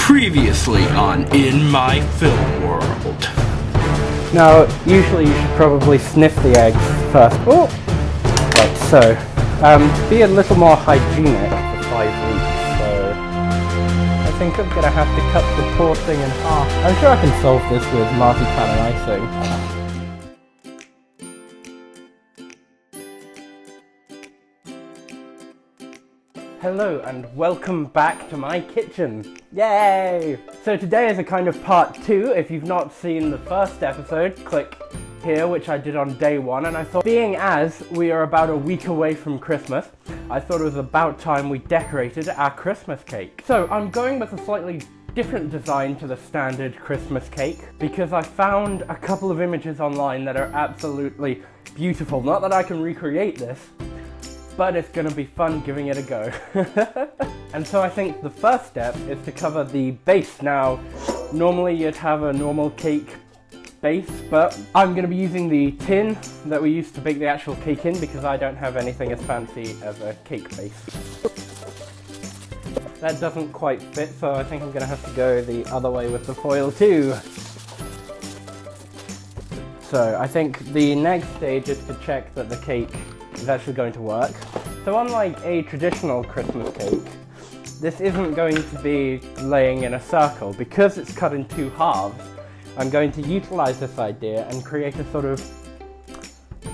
Previously on In My Film World. Now, usually you should probably sniff the eggs first. Oh! Right, so, be a little more hygienic for 5 weeks, so I think I'm gonna have to cut the poor thing in half. I'm sure I can solve this with marzipan and icing. Hello and welcome back to my kitchen. Yay! So today is a kind of part 2. If you've not seen the first episode, click here, which I did on day 1, and I thought, being as we are about a week away from Christmas, I thought it was about time we decorated our Christmas cake. So I'm going with a slightly different design to the standard Christmas cake because I found a couple of images online that are absolutely beautiful. Not that I can recreate this, but it's gonna be fun giving it a go. And so I think the first step is to cover the base. Now, normally you'd have a normal cake base, but I'm gonna be using the tin that we used to bake the actual cake in because I don't have anything as fancy as a cake base. That doesn't quite fit, so I think I'm gonna have to go the other way with the foil too. So I think the next stage is to check that the cake is actually going to work. So unlike a traditional Christmas cake, this isn't going to be laying in a circle. Because it's cut in 2 halves, I'm going to utilize this idea and create a sort of...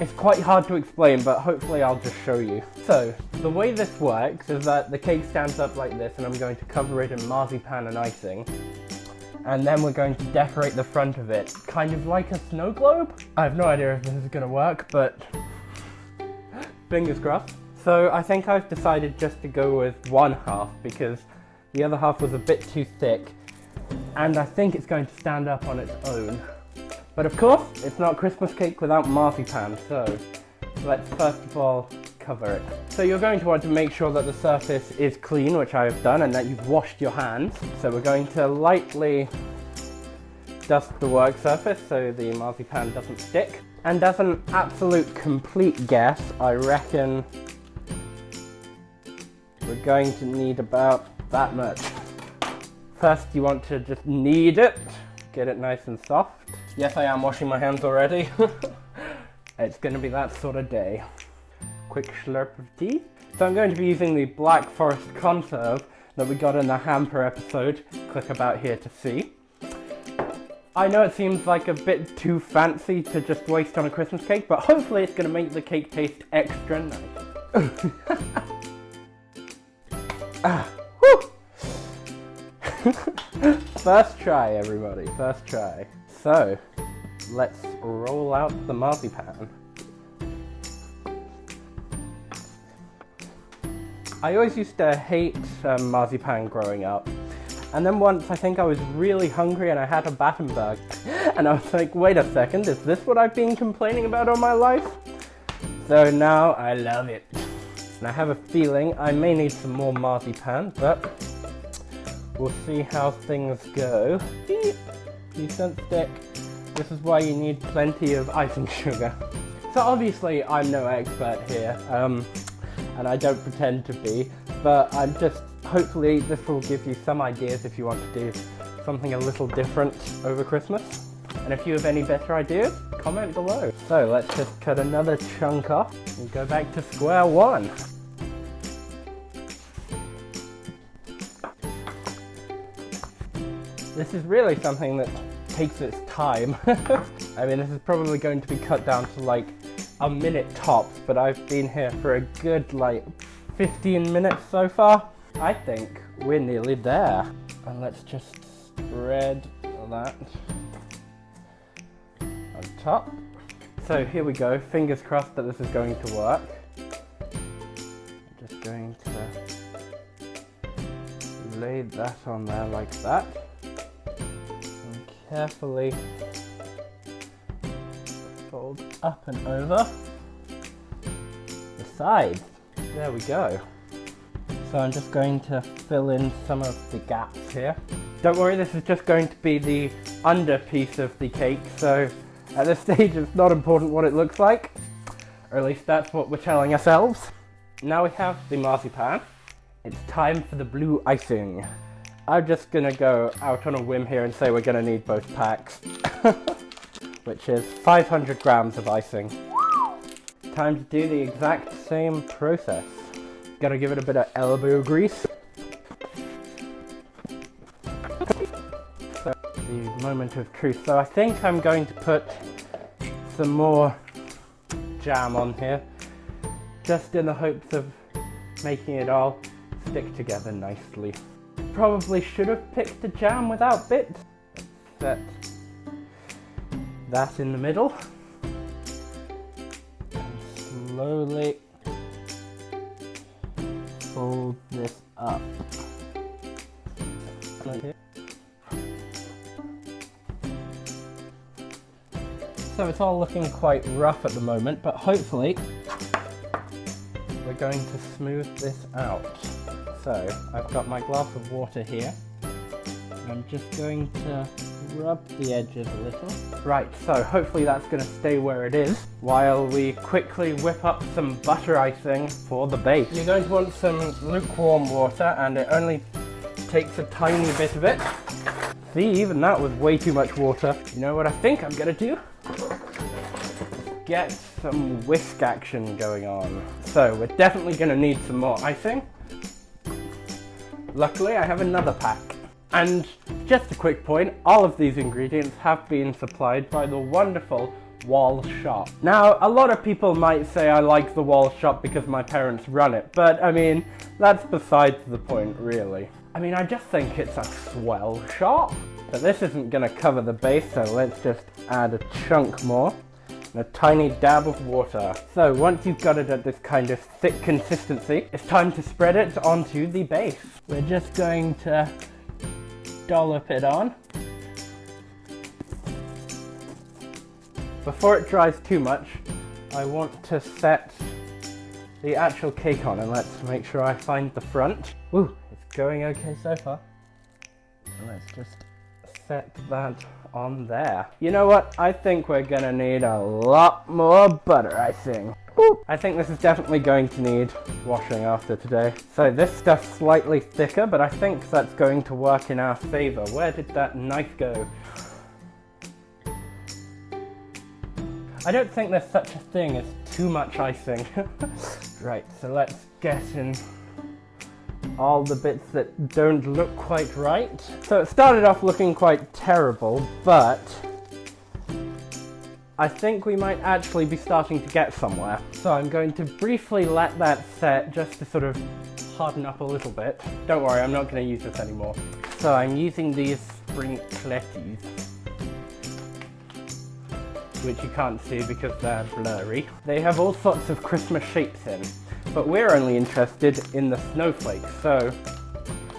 It's quite hard to explain, but hopefully I'll just show you. So, the way this works is that the cake stands up like this and I'm going to cover it in marzipan and icing. And then we're going to decorate the front of it, kind of like a snow globe. I have no idea if this is going to work, but fingers crossed. So I think I've decided just to go with 1 half because the other half was a bit too thick, and I think it's going to stand up on its own. But of course, it's not Christmas cake without marzipan, so let's first of all cover it. So you're going to want to make sure that the surface is clean, which I have done, and that you've washed your hands. So we're going to lightly dust the work surface so the marzipan doesn't stick. And as an absolute complete guess, I reckon we're going to need about that much. First, you want to just knead it, get it nice and soft. Yes, I am washing my hands already. It's going to be that sort of day. Quick slurp of tea. So I'm going to be using the Black Forest conserve that we got in the hamper episode. Click about here to see. I know it seems like a bit too fancy to just waste on a Christmas cake, but hopefully it's going to make the cake taste extra nice. First try, everybody, first try. So, let's roll out the marzipan. I always used to hate marzipan growing up. And then once I think I was really hungry and I had a Battenberg. And I was like, wait a second, is this what I've been complaining about all my life? So now I love it. And I have a feeling I may need some more marzipan, but we'll see how things go. Please don't stick. This is why you need plenty of icing sugar. So obviously I'm no expert here, and I don't pretend to be, but I'm just, hopefully this will give you some ideas if you want to do something a little different over Christmas. And if you have any better ideas, comment below. So let's just cut another chunk off and go back to square one. This is really something that takes its time. I mean, this is probably going to be cut down to like a minute tops, but I've been here for a good like 15 minutes so far. I think we're nearly there. And let's just spread that on top. So here we go, fingers crossed that this is going to work. I'm just going to lay that on there like that. And carefully fold up and over the sides. There we go. So I'm just going to fill in some of the gaps here. Don't worry, this is just going to be the under piece of the cake, so at this stage it's not important what it looks like, or at least that's what we're telling ourselves. Now we have the marzipan, it's time for the blue icing. I'm just gonna go out on a whim here and say we're gonna need both packs. Which is 500 grams of icing. Time to do the exact same process. Gotta give it a bit of elbow grease. So, the moment of truth. So I think I'm going to put some more jam on here, just in the hopes of making it all stick together nicely. Probably should have picked a jam without bits. Set that in the middle. And slowly fold this up. So it's all looking quite rough at the moment, but hopefully we're going to smooth this out. So I've got my glass of water here. I'm just going to rub the edges a little. Right, so hopefully that's going to stay where it is while we quickly whip up some butter icing for the base. You're going to want some lukewarm water, and it only takes a tiny bit of it. See, even that was way too much water. You know what I think I'm going to do? Get some whisk action going on. So we're definitely going to need some more icing. Luckily I have another pack. And just a quick point, all of these ingredients have been supplied by the wonderful Wall Shop. Now, a lot of people might say I like the Wall Shop because my parents run it, but I mean, that's besides the point really. I mean, I just think it's a swell shop. But this isn't gonna cover the base, so let's just add a chunk more. And a tiny dab of water. So once you've got it at this kind of thick consistency, it's time to spread it onto the base. We're just going to dollop it on. Before it dries too much, I want to set the actual cake on, and let's make sure I find the front. Ooh, it's going okay so far. And let's just set that on there. You know what? I think we're gonna need a lot more butter icing. I think this is definitely going to need washing after today. So this stuff's slightly thicker, but I think that's going to work in our favor. Where did that knife go? I don't think there's such a thing as too much icing. Right, so let's get in all the bits that don't look quite right. So it started off looking quite terrible, but I think we might actually be starting to get somewhere. So I'm going to briefly let that set just to sort of harden up a little bit. Don't worry, I'm not going to use this anymore. So I'm using these sprinklettis, which you can't see because they're blurry. They have all sorts of Christmas shapes in, but we're only interested in the snowflakes. So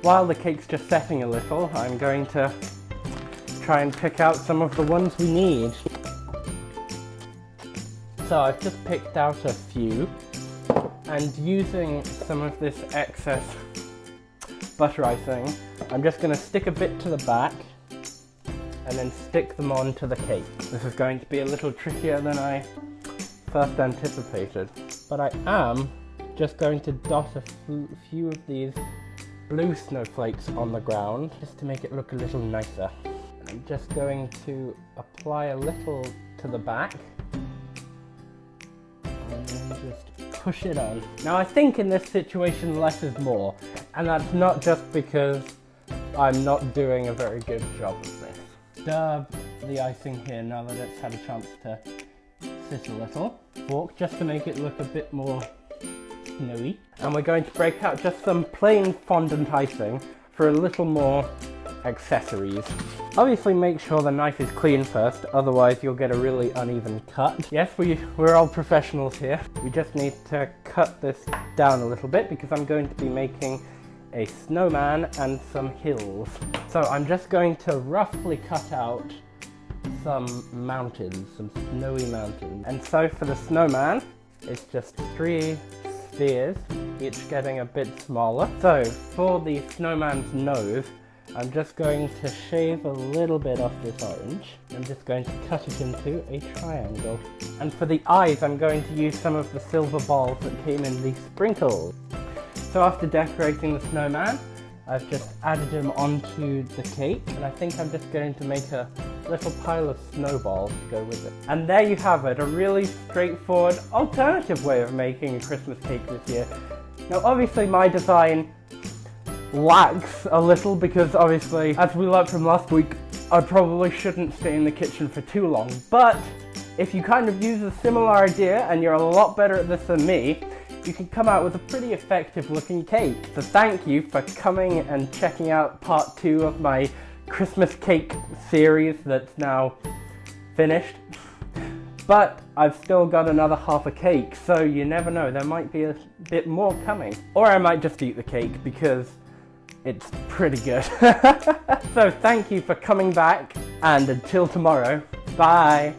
while the cake's just setting a little, I'm going to try and pick out some of the ones we need. So I've just picked out a few, and using some of this excess butter icing, I'm just going to stick a bit to the back and then stick them onto the cake. This is going to be a little trickier than I first anticipated, but I am just going to dot a few of these blue snowflakes on the ground just to make it look a little nicer. And I'm just going to apply a little to the back and then just push it on. Now I think in this situation less is more, and that's not just because I'm not doing a very good job of this. Stir the icing here now that it's had a chance to sit a little. Fork just to make it look a bit more snowy. And we're going to break out just some plain fondant icing for a little more accessories. Obviously make sure the knife is clean first, otherwise you'll get a really uneven cut. Yes, we're all professionals here. We just need to cut this down a little bit because I'm going to be making a snowman and some hills. So I'm just going to roughly cut out some mountains, some snowy mountains. And so for the snowman, it's just 3 spheres, each getting a bit smaller. So for the snowman's nose, I'm just going to shave a little bit off this orange. I'm just going to cut it into a triangle. And for the eyes, I'm going to use some of the silver balls that came in the sprinkles. So after decorating the snowman, I've just added them onto the cake, and I think I'm just going to make a little pile of snowballs to go with it. And there you have it, a really straightforward alternative way of making a Christmas cake this year. Now obviously my design lacks a little because obviously, as we learned from last week, I probably shouldn't stay in the kitchen for too long. But if you kind of use a similar idea and you're a lot better at this than me, you can come out with a pretty effective looking cake. So thank you for coming and checking out part 2 of my Christmas cake series that's now finished. But I've still got another half a cake, so you never know, there might be a bit more coming. Or I might just eat the cake because it's pretty good. So thank you for coming back, and until tomorrow, bye!